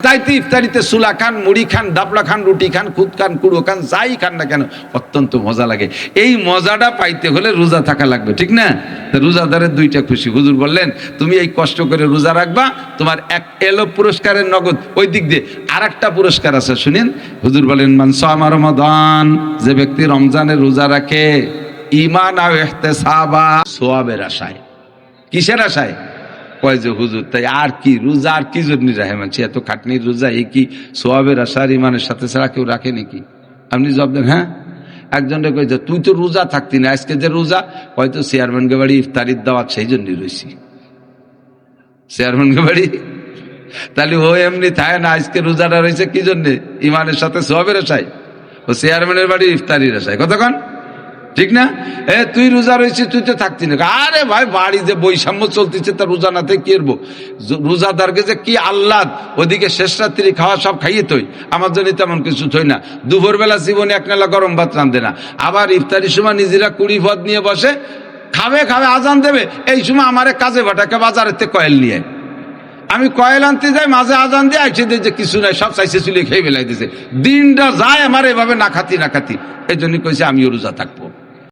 চাইতে ইফতারিতে সুলা খান, মুড়ি খান, ডাবলা খান, রুটি খান, খুদ খান, কুড়ো খান, যাই খান না কেন অত্যন্ত মজা লাগে। এই মজাটা পাইতে হলে রোজা থাকা লাগবে, ঠিক না? রোজাদারের দুইটা খুশি। হুজুর বললেন তুমি এই কষ্ট করে রোজা রাখবা, তোমার এক এলো পুরস্কারের নগদ, ওই দিক দিয়ে আর একটা পুরস্কার আছে শুনেন। হুজুর বলেন মান সামা রমাদান, যে ব্যক্তি রমজানের রোজা রাখে ঈমান আও ইহতিসাবা, সওয়াবের আশায়। কিসের আশায়? কয় যে হুজুর তাই আর কি রোজা আর কি জন্য রাখে মানছি, এত খাটনির রোজা এই কি সওয়াবের আশা আর ঈমানের সাথে ছাড়া কেউ রাখে নাকি? আপনি জবাব দেন হ্যাঁ। একজনকে কই যে তুই তো রোজা থাকতি না, আজকে যে রোজা, হয়তো চেয়ারম্যানকে বাড়ি ইফতারির দাওয়াত সেই জন্যই রয়েছি। চেয়ারম্যানকে বাড়ি তাহলে ও এমনি থাকে না, আজকে রোজাটা রয়েছে কি জন্যে? ঈমানের সাথে সওয়াবের আশায়। ও চেয়ারম্যানের বাড়ি ইফতারির আশায়, কতক্ষণ ঠিক না? তুই রোজা রয়েছিস, তুই তো থাকতি না। আরে ভাই বাড়ি যে বৈষম্য চলতেছে তা রোজা না থেকে কি করবো? রোজাদারকে যে কি আহ্লাদ, ওদিকে শেষ রাত্রি খাওয়া সব খাইয়ে থই, আমার জন্য তেমন কিছু থই না। দুপুরবেলা জীবনে এক নালা গরম ভাত রাঁধে না, আবার ইফতারির সময় নিজেরা কুড়ি পদ নিয়ে বসে খাবে খাবে, আজান দেবে, এই সময় আমারে কাজে ভাটাকে বাজারের থেকে কয়েল নিয়ে, আমি কয়েল আনতে যাই, মাঝে আজান দিয়ে আইসে দিয়ে যে কিছু নাই, সব চাইছে চুলে খেয়ে ফেলাই দিছে। দিনটা যায় আমার এভাবে না খাতি। এই জন্য কইছে আমিও রোজা থাকবো।